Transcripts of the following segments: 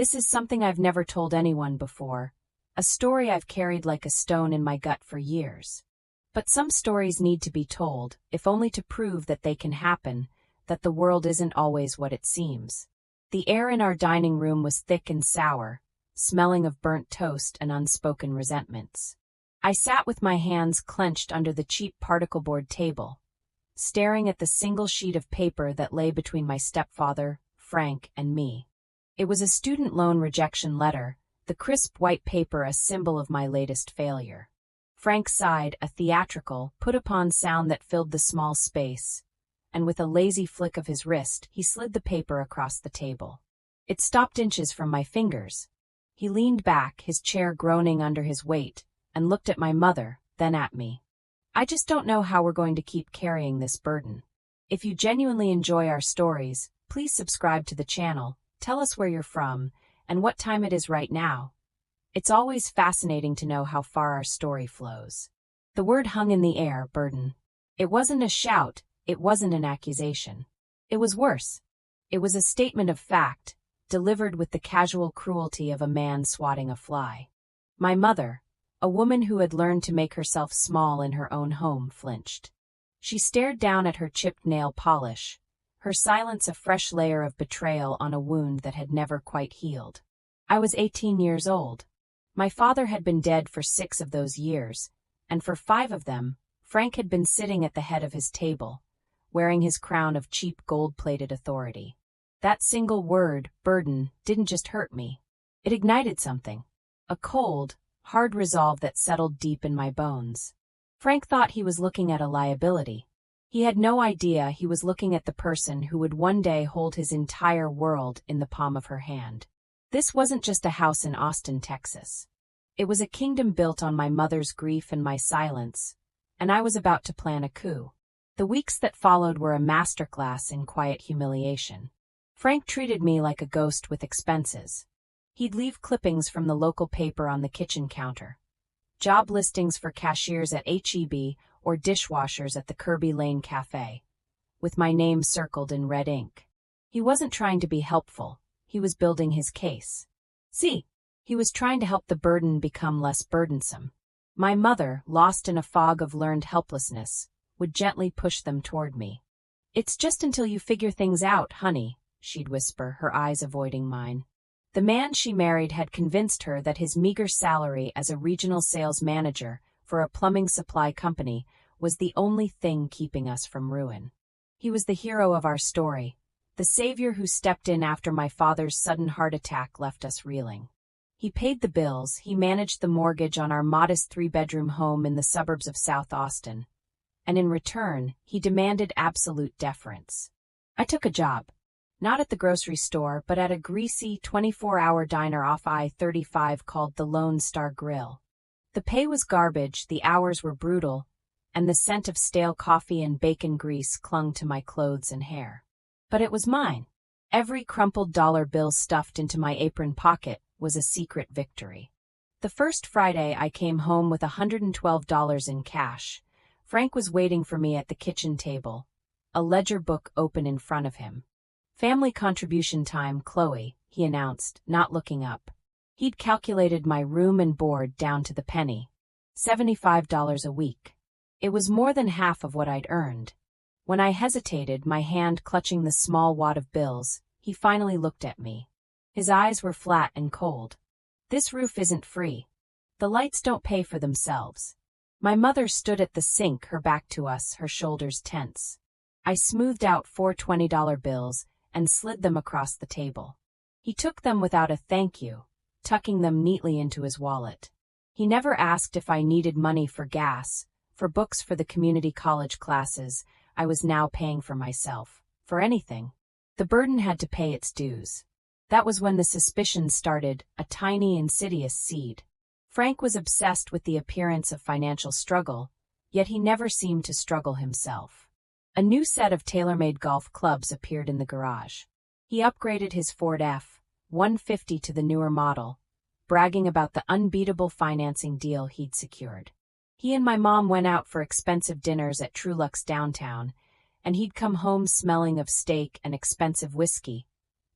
This is something I've never told anyone before, a story I've carried like a stone in my gut for years. But some stories need to be told, if only to prove that they can happen, that the world isn't always what it seems. The air in our dining room was thick and sour, smelling of burnt toast and unspoken resentments. I sat with my hands clenched under the cheap particle board table, staring at the single sheet of paper that lay between my stepfather, Frank, and me. It was a student loan rejection letter, the crisp white paper a symbol of my latest failure. Frank sighed, a theatrical, put-upon sound that filled the small space, and with a lazy flick of his wrist, he slid the paper across the table. It stopped inches from my fingers. He leaned back, his chair groaning under his weight, and looked at my mother, then at me. I just don't know how we're going to keep carrying this burden. If you genuinely enjoy our stories, please subscribe to the channel, tell us where you're from, and what time it is right now. It's always fascinating to know how far our story flows. The word hung in the air, burden. It wasn't a shout, it wasn't an accusation. It was worse. It was a statement of fact, delivered with the casual cruelty of a man swatting a fly. My mother, a woman who had learned to make herself small in her own home, flinched. She stared down at her chipped nail polish, her silence a fresh layer of betrayal on a wound that had never quite healed. I was 18 years old. My father had been dead for 6 of those years, and for 5 of them, Frank had been sitting at the head of his table, wearing his crown of cheap gold-plated authority. That single word, burden, didn't just hurt me. It ignited something. A cold, hard resolve that settled deep in my bones. Frank thought he was looking at a liability. He had no idea he was looking at the person who would one day hold his entire world in the palm of her hand. This wasn't just a house in Austin, Texas. It was a kingdom built on my mother's grief and my silence, and I was about to plan a coup. The weeks that followed were a masterclass in quiet humiliation. Frank treated me like a ghost with expenses. He'd leave clippings from the local paper on the kitchen counter, job listings for cashiers at H-E-B or dishwashers at the Kirby Lane Cafe, with my name circled in red ink. He wasn't trying to be helpful, he was building his case. See, he was trying to help the burden become less burdensome. My mother, lost in a fog of learned helplessness, would gently push them toward me. "It's just until you figure things out, honey," she'd whisper, her eyes avoiding mine. The man she married had convinced her that his meager salary as a regional sales manager for a plumbing supply company was the only thing keeping us from ruin. He was the hero of our story, the savior who stepped in after my father's sudden heart attack left us reeling. He paid the bills, he managed the mortgage on our modest 3-bedroom home in the suburbs of South Austin, and in return, he demanded absolute deference. I took a job. Not at the grocery store, but at a greasy 24-hour diner off I-35 called the Lone Star Grill. The pay was garbage, the hours were brutal, and the scent of stale coffee and bacon grease clung to my clothes and hair. But it was mine. Every crumpled dollar bill stuffed into my apron pocket was a secret victory. The first Friday I came home with $112 in cash. Frank was waiting for me at the kitchen table, a ledger book open in front of him. "Family contribution time, Chloe," he announced, not looking up. He'd calculated my room and board down to the penny. $75 a week. It was more than half of what I'd earned. When I hesitated, my hand clutching the small wad of bills, he finally looked at me. His eyes were flat and cold. "This roof isn't free. The lights don't pay for themselves." My mother stood at the sink, her back to us, her shoulders tense. I smoothed out 4 $20 bills and slid them across the table. He took them without a thank you, tucking them neatly into his wallet. He never asked if I needed money for gas, for books for the community college classes I was now paying for myself, for anything. The burden had to pay its dues. That was when the suspicion started, a tiny, insidious seed. Frank was obsessed with the appearance of financial struggle, yet he never seemed to struggle himself. A new set of tailor-made golf clubs appeared in the garage. He upgraded his Ford F-150 to the newer model, bragging about the unbeatable financing deal he'd secured. He and my mom went out for expensive dinners at Trulux downtown, and he'd come home smelling of steak and expensive whiskey,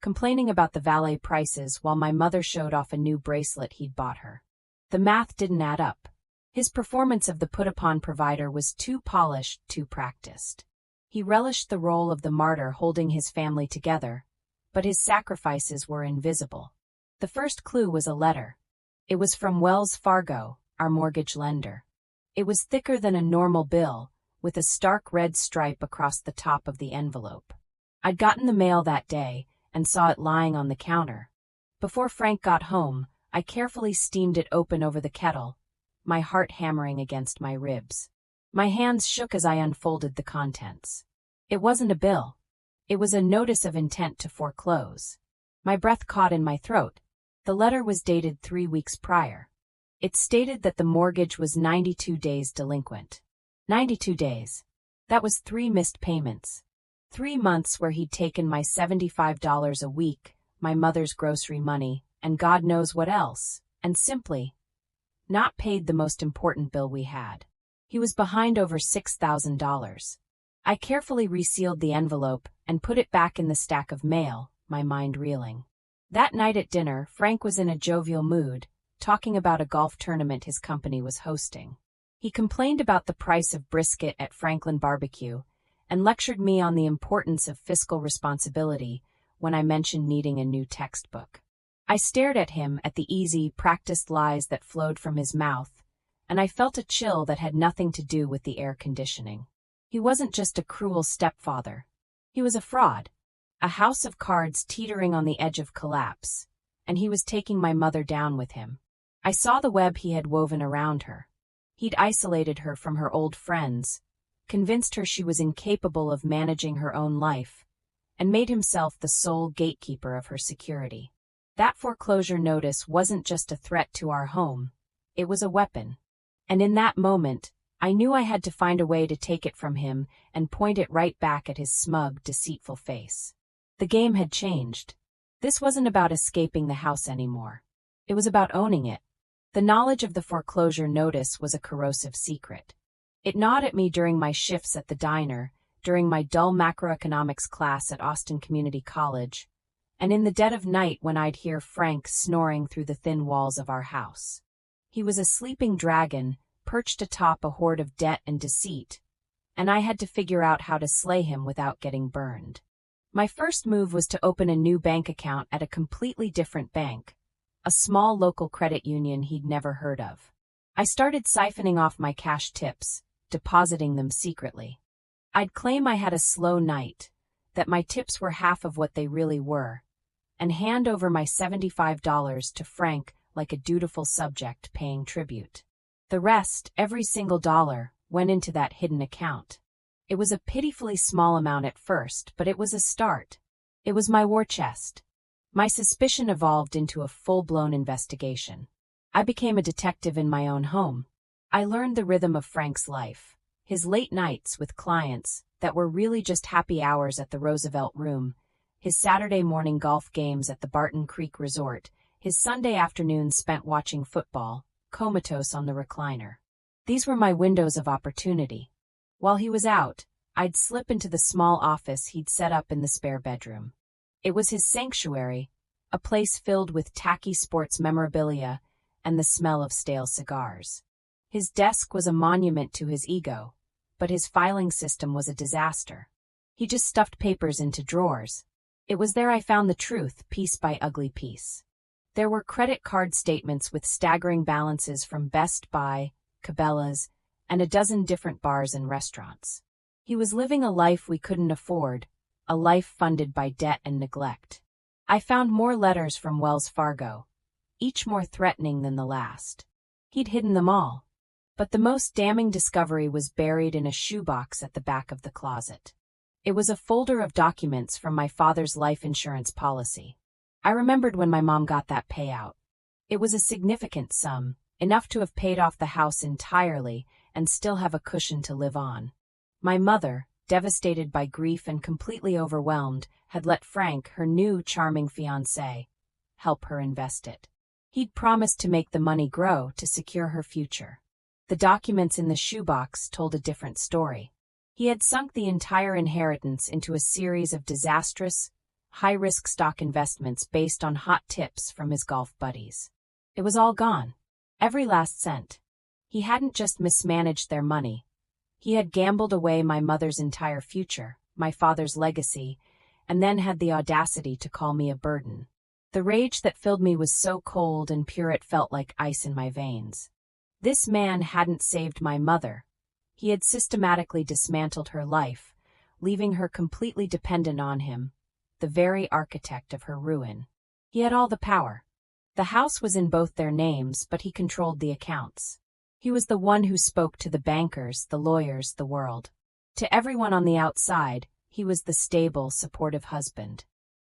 complaining about the valet prices while my mother showed off a new bracelet he'd bought her. The math didn't add up. His performance of the put-upon provider was too polished, too practiced. He relished the role of the martyr holding his family together, but his sacrifices were invisible. The first clue was a letter. It was from Wells Fargo, our mortgage lender. It was thicker than a normal bill, with a stark red stripe across the top of the envelope. I'd gotten the mail that day and saw it lying on the counter. Before Frank got home, I carefully steamed it open over the kettle, my heart hammering against my ribs. My hands shook as I unfolded the contents. It wasn't a bill. It was a notice of intent to foreclose. My breath caught in my throat. The letter was dated 3 weeks prior. It stated that the mortgage was 92 days delinquent. 92 days. That was 3 missed payments. 3 months where he'd taken my $75 a week, my mother's grocery money, and God knows what else, and simply not paid the most important bill we had. He was behind over $6,000. I carefully resealed the envelope and put it back in the stack of mail, my mind reeling. That night at dinner, Frank was in a jovial mood, talking about a golf tournament his company was hosting. He complained about the price of brisket at Franklin Barbecue and lectured me on the importance of fiscal responsibility when I mentioned needing a new textbook. I stared at him, at the easy, practiced lies that flowed from his mouth, and I felt a chill that had nothing to do with the air conditioning. He wasn't just a cruel stepfather. He was a fraud, a house of cards teetering on the edge of collapse, and he was taking my mother down with him. I saw the web he had woven around her. He'd isolated her from her old friends, convinced her she was incapable of managing her own life, and made himself the sole gatekeeper of her security. That foreclosure notice wasn't just a threat to our home, it was a weapon. And in that moment, I knew I had to find a way to take it from him and point it right back at his smug, deceitful face. The game had changed. This wasn't about escaping the house anymore. It was about owning it. The knowledge of the foreclosure notice was a corrosive secret. It gnawed at me during my shifts at the diner, during my dull macroeconomics class at Austin Community College, and in the dead of night when I'd hear Frank snoring through the thin walls of our house. He was a sleeping dragon, perched atop a hoard of debt and deceit, and I had to figure out how to slay him without getting burned. My first move was to open a new bank account at a completely different bank, a small local credit union he'd never heard of. I started siphoning off my cash tips, depositing them secretly. I'd claim I had a slow night, that my tips were half of what they really were, and hand over my $75 to Frank like a dutiful subject paying tribute. The rest, every single dollar, went into that hidden account. It was a pitifully small amount at first, but it was a start. It was my war chest. My suspicion evolved into a full-blown investigation. I became a detective in my own home. I learned the rhythm of Frank's life, his late nights with clients that were really just happy hours at the Roosevelt Room, his Saturday morning golf games at the Barton Creek Resort, his Sunday afternoons spent watching football, comatose on the recliner. These were my windows of opportunity. While he was out, I'd slip into the small office he'd set up in the spare bedroom. It was his sanctuary, a place filled with tacky sports memorabilia and the smell of stale cigars. His desk was a monument to his ego, but his filing system was a disaster. He just stuffed papers into drawers. It was there I found the truth, piece by ugly piece. There were credit card statements with staggering balances from Best Buy, Cabela's, and a dozen different bars and restaurants. He was living a life we couldn't afford, a life funded by debt and neglect. I found more letters from Wells Fargo, each more threatening than the last. He'd hidden them all. But the most damning discovery was buried in a shoebox at the back of the closet. It was a folder of documents from my father's life insurance policy. I remembered when my mom got that payout. It was a significant sum, enough to have paid off the house entirely and still have a cushion to live on. My mother, devastated by grief and completely overwhelmed, had let Frank, her new charming fiancé, help her invest it. He'd promised to make the money grow to secure her future. The documents in the shoebox told a different story. He had sunk the entire inheritance into a series of disastrous, high-risk stock investments based on hot tips from his golf buddies. It was all gone. Every last cent. He hadn't just mismanaged their money. He had gambled away my mother's entire future, my father's legacy, and then had the audacity to call me a burden. The rage that filled me was so cold and pure it felt like ice in my veins. This man hadn't saved my mother. He had systematically dismantled her life, leaving her completely dependent on him, the very architect of her ruin. He had all the power. The house was in both their names, but he controlled the accounts. He was the one who spoke to the bankers, the lawyers, the world. To everyone on the outside, he was the stable, supportive husband.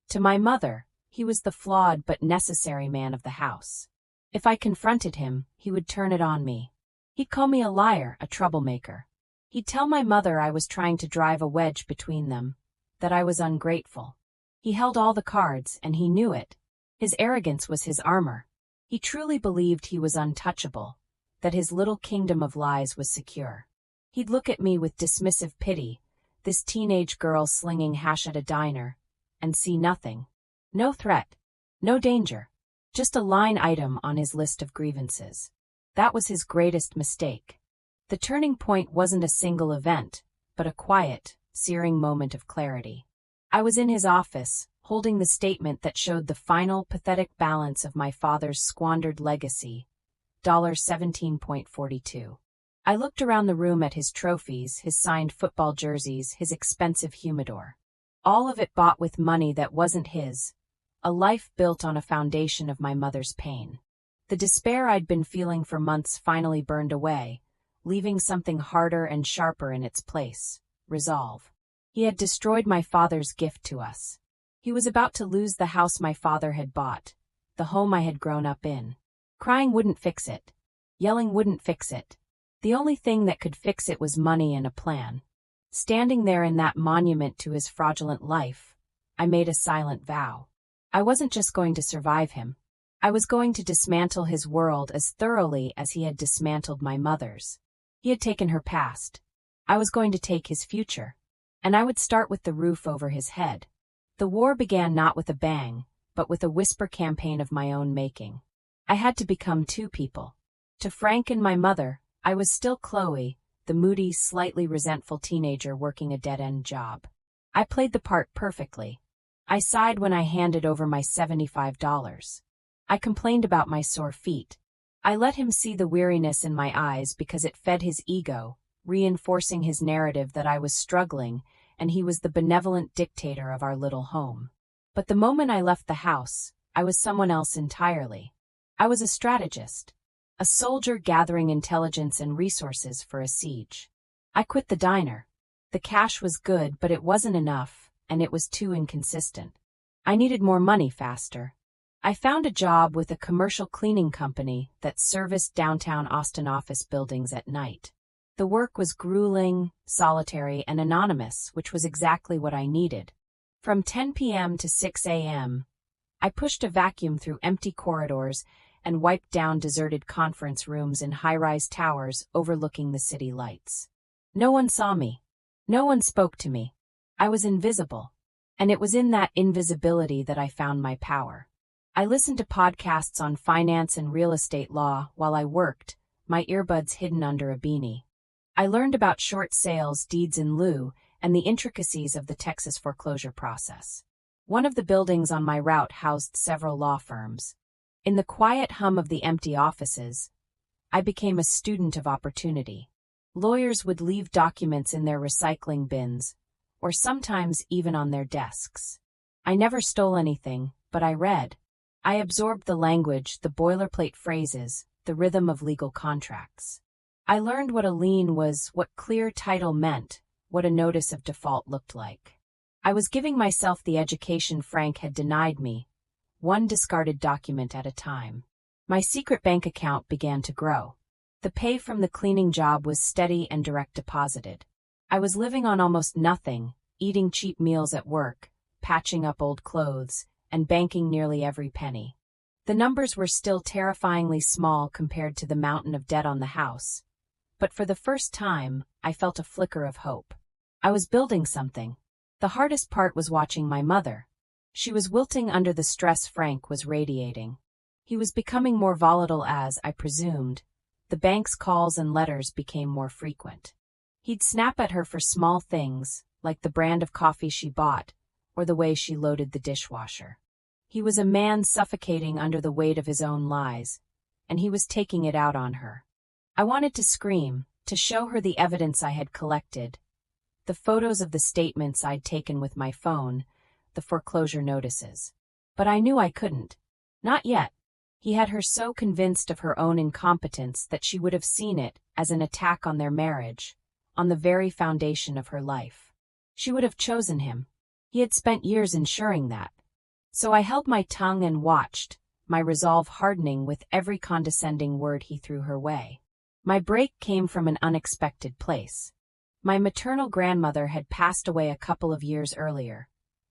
To my mother, he was the flawed but necessary man of the house. If I confronted him, he would turn it on me. He'd call me a liar, a troublemaker. He'd tell my mother I was trying to drive a wedge between them, that I was ungrateful. He held all the cards, and he knew it. His arrogance was his armor. He truly believed he was untouchable, that his little kingdom of lies was secure. He'd look at me with dismissive pity, this teenage girl slinging hash at a diner, and see nothing. No threat. No danger. Just a line item on his list of grievances. That was his greatest mistake. The turning point wasn't a single event, but a quiet, searing moment of clarity. I was in his office, holding the statement that showed the final, pathetic balance of my father's squandered legacy, $17.42. I looked around the room at his trophies, his signed football jerseys, his expensive humidor. All of it bought with money that wasn't his, a life built on a foundation of my mother's pain. The despair I'd been feeling for months finally burned away, leaving something harder and sharper in its place: resolve. He had destroyed my father's gift to us. He was about to lose the house my father had bought, the home I had grown up in. Crying wouldn't fix it. Yelling wouldn't fix it. The only thing that could fix it was money and a plan. Standing there in that monument to his fraudulent life, I made a silent vow. I wasn't just going to survive him. I was going to dismantle his world as thoroughly as he had dismantled my mother's. He had taken her past. I was going to take his future. And I would start with the roof over his head. The war began not with a bang, but with a whisper campaign of my own making. I had to become two people. To Frank and my mother, I was still Chloe, the moody, slightly resentful teenager working a dead-end job. I played the part perfectly. I sighed when I handed over my $75. I complained about my sore feet. I let him see the weariness in my eyes because it fed his ego, reinforcing his narrative that I was struggling and he was the benevolent dictator of our little home. But the moment I left the house, I was someone else entirely. I was a strategist, a soldier gathering intelligence and resources for a siege. I quit the diner. The cash was good, but it wasn't enough, and it was too inconsistent. I needed more money faster. I found a job with a commercial cleaning company that serviced downtown Austin office buildings at night. The work was grueling, solitary, and anonymous, which was exactly what I needed. From 10 p.m. to 6 a.m., I pushed a vacuum through empty corridors and wiped down deserted conference rooms in high-rise towers overlooking the city lights. No one saw me. No one spoke to me. I was invisible. And it was in that invisibility that I found my power. I listened to podcasts on finance and real estate law while I worked, my earbuds hidden under a beanie. I learned about short sales, deeds in lieu, and the intricacies of the Texas foreclosure process. One of the buildings on my route housed several law firms. In the quiet hum of the empty offices, I became a student of opportunity. Lawyers would leave documents in their recycling bins, or sometimes even on their desks. I never stole anything, but I read. I absorbed the language, the boilerplate phrases, the rhythm of legal contracts. I learned what a lien was, what clear title meant, what a notice of default looked like. I was giving myself the education Frank had denied me, one discarded document at a time. My secret bank account began to grow. The pay from the cleaning job was steady and direct deposited. I was living on almost nothing, eating cheap meals at work, patching up old clothes, and banking nearly every penny. The numbers were still terrifyingly small compared to the mountain of debt on the house. But for the first time, I felt a flicker of hope. I was building something. The hardest part was watching my mother. She was wilting under the stress Frank was radiating. He was becoming more volatile as, I presumed, the bank's calls and letters became more frequent. He'd snap at her for small things, like the brand of coffee she bought, or the way she loaded the dishwasher. He was a man suffocating under the weight of his own lies, and he was taking it out on her. I wanted to scream, to show her the evidence I had collected, the photos of the statements I'd taken with my phone, the foreclosure notices. But I knew I couldn't. Not yet. He had her so convinced of her own incompetence that she would have seen it as an attack on their marriage, on the very foundation of her life. She would have chosen him. He had spent years ensuring that. So I held my tongue and watched, my resolve hardening with every condescending word he threw her way. My break came from an unexpected place. My maternal grandmother had passed away a couple of years earlier,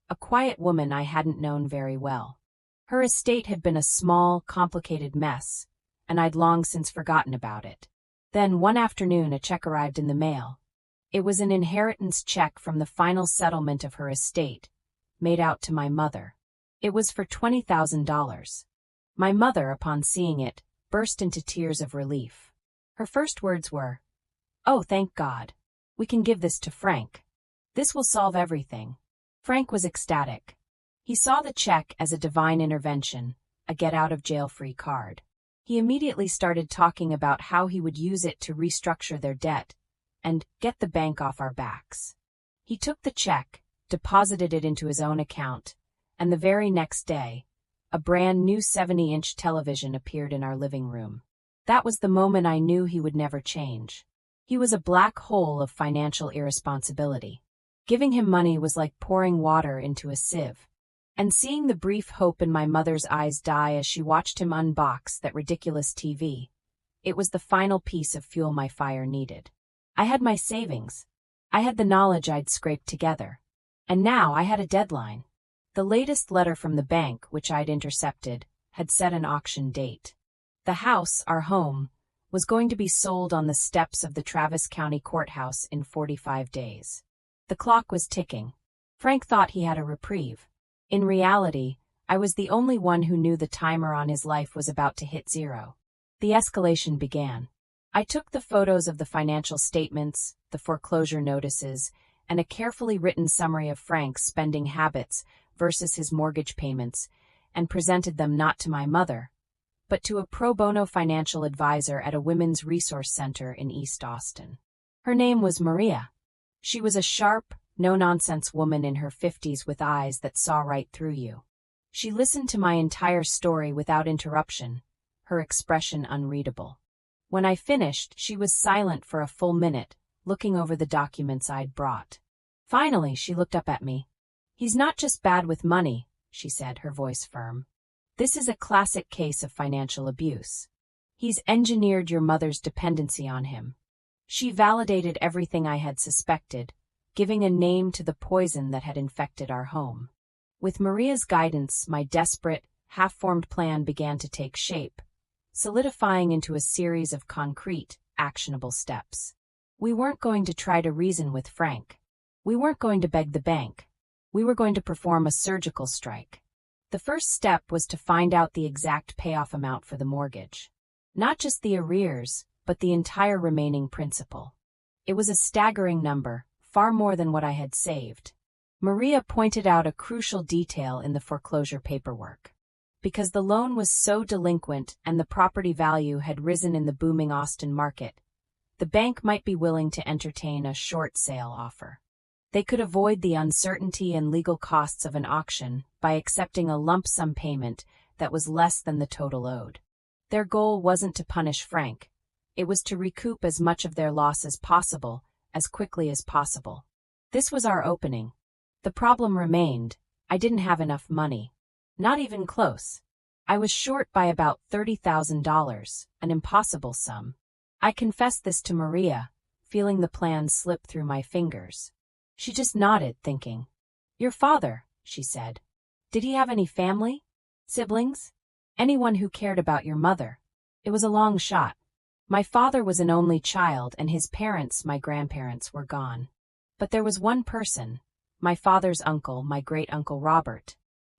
a quiet woman I hadn't known very well. Her estate had been a small, complicated mess, and I'd long since forgotten about it. Then one afternoon a check arrived in the mail. It was an inheritance check from the final settlement of her estate, made out to my mother. It was for $20,000. My mother, upon seeing it, burst into tears of relief. Her first words were, "Oh, thank God. We can give this to Frank. This will solve everything." Frank was ecstatic. He saw the check as a divine intervention, a get-out-of-jail-free card. He immediately started talking about how he would use it to restructure their debt and get the bank off our backs. He took the check, deposited it into his own account, and the very next day, a brand new 70-inch television appeared in our living room. That was the moment I knew he would never change. He was a black hole of financial irresponsibility. Giving him money was like pouring water into a sieve. And seeing the brief hope in my mother's eyes die as she watched him unbox that ridiculous TV, it was the final piece of fuel my fire needed. I had my savings. I had the knowledge I'd scraped together. And now I had a deadline. The latest letter from the bank, which I'd intercepted, had set an auction date. The house, our home, was going to be sold on the steps of the Travis County Courthouse in 45 days. The clock was ticking. Frank thought he had a reprieve. In reality, I was the only one who knew the timer on his life was about to hit zero. The escalation began. I took the photos of the financial statements, the foreclosure notices, and a carefully written summary of Frank's spending habits versus his mortgage payments, and presented them not to my mother, but to a pro bono financial advisor at a women's resource center in East Austin. Her name was Maria. She was a sharp, no-nonsense woman in her 50s with eyes that saw right through you. She listened to my entire story without interruption, her expression unreadable. When I finished, she was silent for a full minute, looking over the documents I'd brought. Finally, she looked up at me. "He's not just bad with money," she said, her voice firm. "This is a classic case of financial abuse. He's engineered your mother's dependency on him." She validated everything I had suspected, giving a name to the poison that had infected our home. With Maria's guidance, my desperate, half-formed plan began to take shape, solidifying into a series of concrete, actionable steps. We weren't going to try to reason with Frank. We weren't going to beg the bank. We were going to perform a surgical strike. The first step was to find out the exact payoff amount for the mortgage. Not just the arrears, but the entire remaining principal. It was a staggering number, far more than what I had saved. Maria pointed out a crucial detail in the foreclosure paperwork. Because the loan was so delinquent and the property value had risen in the booming Austin market, the bank might be willing to entertain a short sale offer. They could avoid the uncertainty and legal costs of an auction by accepting a lump sum payment that was less than the total owed. Their goal wasn't to punish Frank. It was to recoup as much of their loss as possible, as quickly as possible. This was our opening. The problem remained. I didn't have enough money. Not even close. I was short by about $30,000, an impossible sum. I confessed this to Maria, feeling the plan slip through my fingers. She just nodded, thinking. "Your father," she said. "Did he have any family? Siblings? Anyone who cared about your mother?" It was a long shot. My father was an only child, and his parents, my grandparents, were gone. But there was one person, my father's uncle, my great-uncle Robert.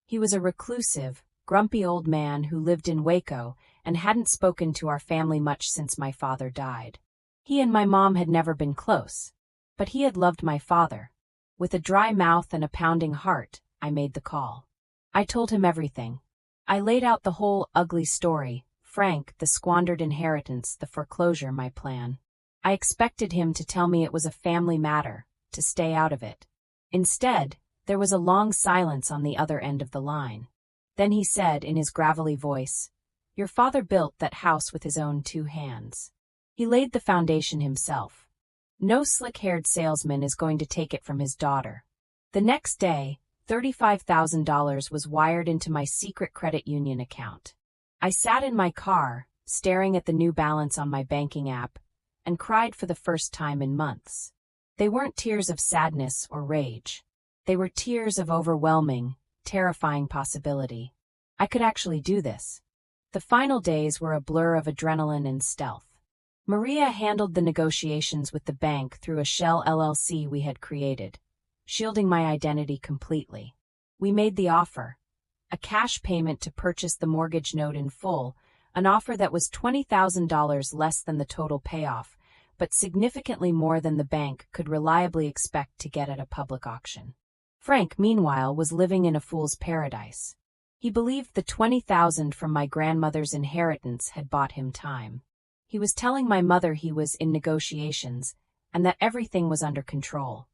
He was a reclusive, grumpy old man who lived in Waco and hadn't spoken to our family much since my father died. He and my mom had never been close, but he had loved my father. With a dry mouth and a pounding heart, I made the call. I told him everything. I laid out the whole ugly story: Frank, the squandered inheritance, the foreclosure, my plan. I expected him to tell me it was a family matter, to stay out of it. Instead, there was a long silence on the other end of the line. Then he said in his gravelly voice, "Your father built that house with his own 2 hands. He laid the foundation himself. No slick-haired salesman is going to take it from his daughter." The next day, $35,000 was wired into my secret credit union account. I sat in my car, staring at the new balance on my banking app, and cried for the first time in months. They weren't tears of sadness or rage. They were tears of overwhelming, terrifying possibility. I could actually do this. The final days were a blur of adrenaline and stealth. Maria handled the negotiations with the bank through a shell LLC we had created, shielding my identity completely. We made the offer: a cash payment to purchase the mortgage note in full, an offer that was $20,000 less than the total payoff, but significantly more than the bank could reliably expect to get at a public auction. Frank, meanwhile, was living in a fool's paradise. He believed the $20,000 from my grandmother's inheritance had bought him time. He was telling my mother he was in negotiations and that everything was under control.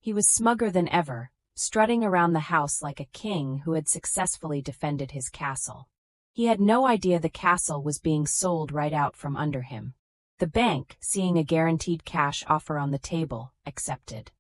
He was smugger than ever, strutting around the house like a king who had successfully defended his castle. He had no idea the castle was being sold right out from under him. The bank, seeing a guaranteed cash offer on the table, accepted.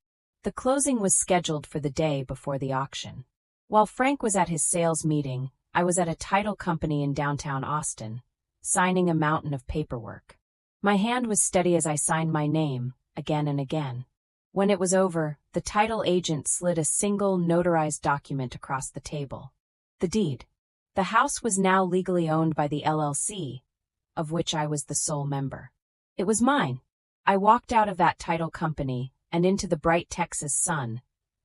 The closing was scheduled for the day before the auction. While Frank was at his sales meeting, I was at a title company in downtown Austin, signing a mountain of paperwork. My hand was steady as I signed my name, again and again. When it was over, the title agent slid a single notarized document across the table. The deed. The house was now legally owned by the LLC, of which I was the sole member. It was mine. I walked out of that title company and into the bright Texas sun,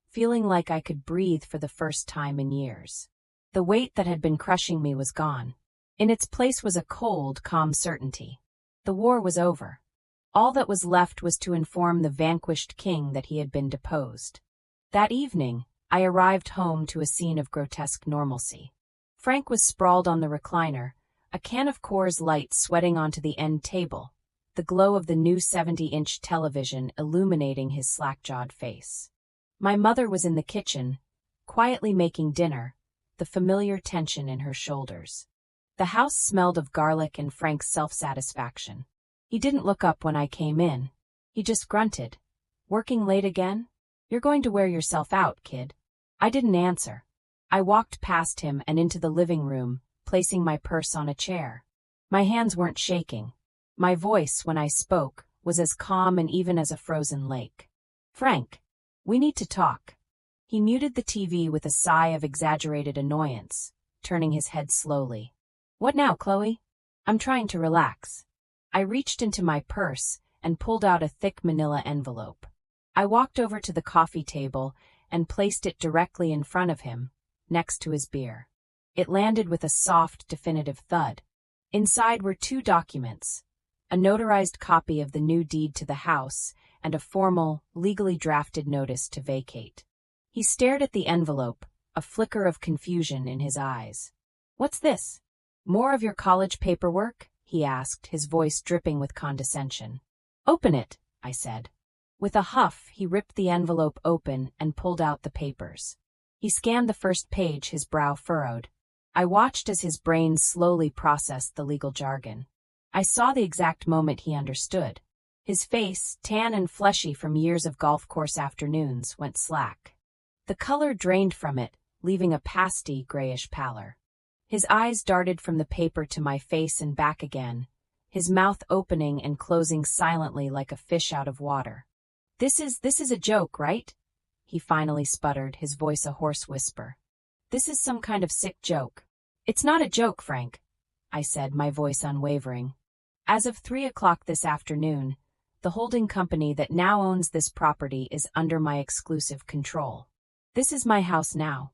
feeling like I could breathe for the first time in years. The weight that had been crushing me was gone. In its place was a cold, calm certainty. The war was over. All that was left was to inform the vanquished king that he had been deposed. That evening, I arrived home to a scene of grotesque normalcy. Frank was sprawled on the recliner, a can of Coors Light sweating onto the end table, the glow of the new 70-inch television illuminating his slack-jawed face. My mother was in the kitchen, quietly making dinner, the familiar tension in her shoulders. The house smelled of garlic and Frank's self-satisfaction. He didn't look up when I came in. He just grunted. "Working late again? You're going to wear yourself out, kid." I didn't answer. I walked past him and into the living room, placing my purse on a chair. My hands weren't shaking. My voice, when I spoke, was as calm and even as a frozen lake. "Frank, we need to talk." He muted the TV with a sigh of exaggerated annoyance, turning his head slowly. "What now, Chloe?" "I'm trying to relax." I reached into my purse and pulled out a thick manila envelope. I walked over to the coffee table and placed it directly in front of him, next to his beer. It landed with a soft, definitive thud. Inside were 2 documents: a notarized copy of the new deed to the house and a formal, legally drafted notice to vacate. He stared at the envelope, a flicker of confusion in his eyes. "What's this? More of your college paperwork?" he asked, his voice dripping with condescension. "Open it," I said. With a huff, he ripped the envelope open and pulled out the papers. He scanned the first page, his brow furrowed. I watched as his brain slowly processed the legal jargon. I saw the exact moment he understood. His face, tan and fleshy from years of golf course afternoons, went slack. The color drained from it, leaving a pasty, grayish pallor. His eyes darted from the paper to my face and back again, his mouth opening and closing silently like a fish out of water. This is a joke, right?" he finally sputtered, his voice a hoarse whisper. "This is some kind of sick joke." "It's not a joke, Frank," I said, my voice unwavering. "As of 3 o'clock this afternoon, the holding company that now owns this property is under my exclusive control. This is my house now.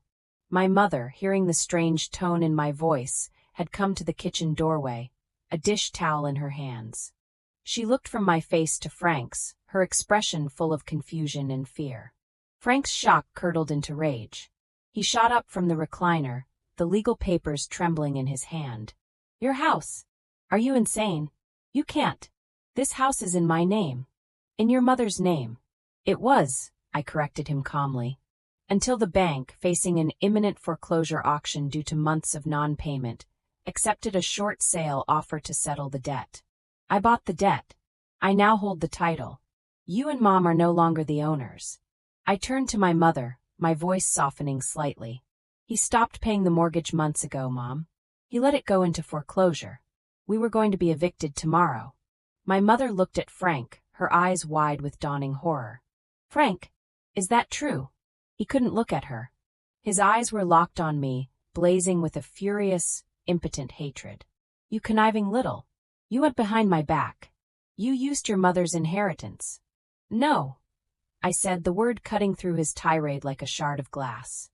My mother, hearing the strange tone in my voice, had come to the kitchen doorway, a dish towel in her hands. She looked from my face to Frank's, her expression full of confusion and fear. Frank's shock curdled into rage. He shot up from the recliner, the legal papers trembling in his hand. "Your house? Are you insane? You can't. This house is in my name. In your mother's name." "It was," I corrected him calmly. "Until the bank, facing an imminent foreclosure auction due to months of non-payment, accepted a short sale offer to settle the debt. I bought the debt. I now hold the title. You and Mom are no longer the owners." I turned to my mother, my voice softening slightly. "He stopped paying the mortgage months ago, Mom. He let it go into foreclosure. We were going to be evicted tomorrow." My mother looked at Frank, her eyes wide with dawning horror. "Frank, is that true?" He couldn't look at her. His eyes were locked on me, blazing with a furious, impotent hatred. "You conniving little. You went behind my back. You used your mother's inheritance." "No," I said, the word cutting through his tirade like a shard of glass.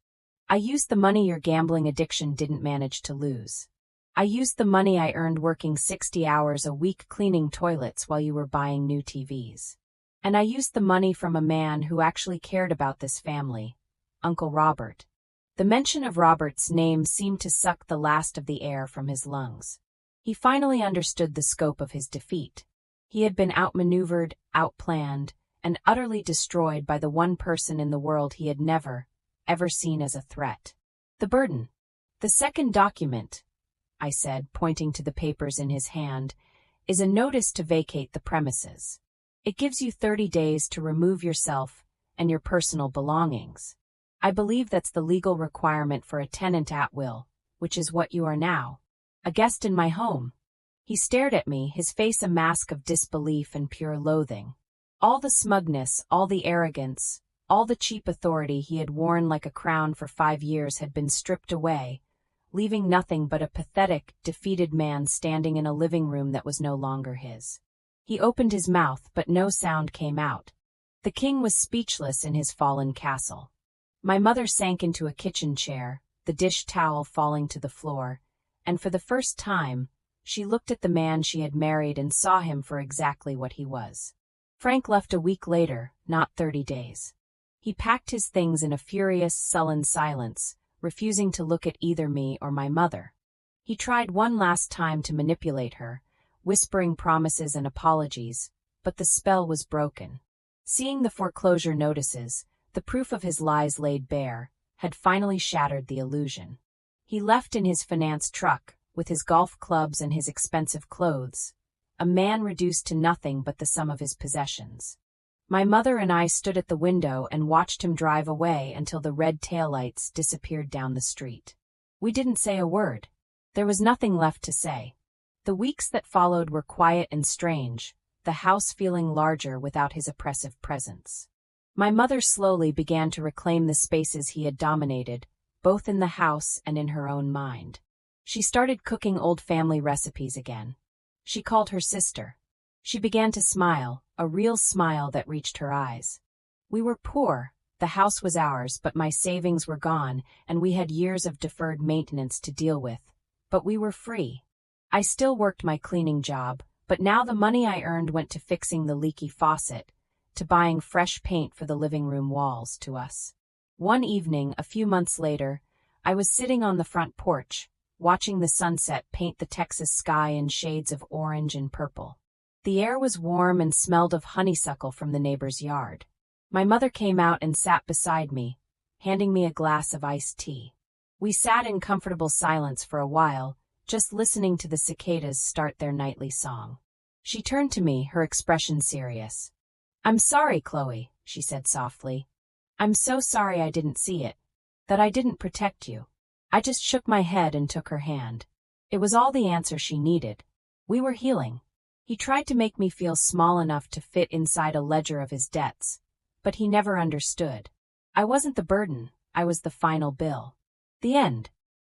"I used the money your gambling addiction didn't manage to lose. I used the money I earned working 60 hours a week cleaning toilets while you were buying new TVs. And I used the money from a man who actually cared about this family, Uncle Robert." The mention of Robert's name seemed to suck the last of the air from his lungs. He finally understood the scope of his defeat. He had been outmaneuvered, outplanned, and utterly destroyed by the one person in the world he had never, ever seen as a threat. "The burden. The second document," I said, pointing to the papers in his hand, "is a notice to vacate the premises. It gives you 30 days to remove yourself and your personal belongings. I believe that's the legal requirement for a tenant at will, which is what you are now. A guest in my home." He stared at me, his face a mask of disbelief and pure loathing. All the smugness, all the arrogance, all the cheap authority he had worn like a crown for 5 years had been stripped away, leaving nothing but a pathetic, defeated man standing in a living room that was no longer his. He opened his mouth, but no sound came out. The king was speechless in his fallen castle. My mother sank into a kitchen chair, the dish towel falling to the floor, and for the first time, she looked at the man she had married and saw him for exactly what he was. Frank left a week later, not 30 days. He packed his things in a furious, sullen silence, refusing to look at either me or my mother. He tried one last time to manipulate her, whispering promises and apologies, but the spell was broken. Seeing the foreclosure notices, the proof of his lies laid bare, had finally shattered the illusion. He left in his finance truck, with his golf clubs and his expensive clothes, a man reduced to nothing but the sum of his possessions. My mother and I stood at the window and watched him drive away until the red taillights disappeared down the street. We didn't say a word. There was nothing left to say. The weeks that followed were quiet and strange, the house feeling larger without his oppressive presence. My mother slowly began to reclaim the spaces he had dominated, both in the house and in her own mind. She started cooking old family recipes again. She called her sister. She began to smile, a real smile that reached her eyes. We were poor, the house was ours, but my savings were gone, and we had years of deferred maintenance to deal with. But we were free. I still worked my cleaning job, but now the money I earned went to fixing the leaky faucet, to buying fresh paint for the living room walls to us. One evening, a few months later, I was sitting on the front porch, watching the sunset paint the Texas sky in shades of orange and purple. The air was warm and smelled of honeysuckle from the neighbor's yard. My mother came out and sat beside me, handing me a glass of iced tea. We sat in comfortable silence for a while, just listening to the cicadas start their nightly song. She turned to me, her expression serious. "I'm sorry, Chloe," she said softly. "I'm so sorry I didn't see it, that I didn't protect you." I just shook my head and took her hand. It was all the answer she needed. We were healing. He tried to make me feel small enough to fit inside a ledger of his debts, but he never understood. I wasn't the burden, I was the final bill. The end.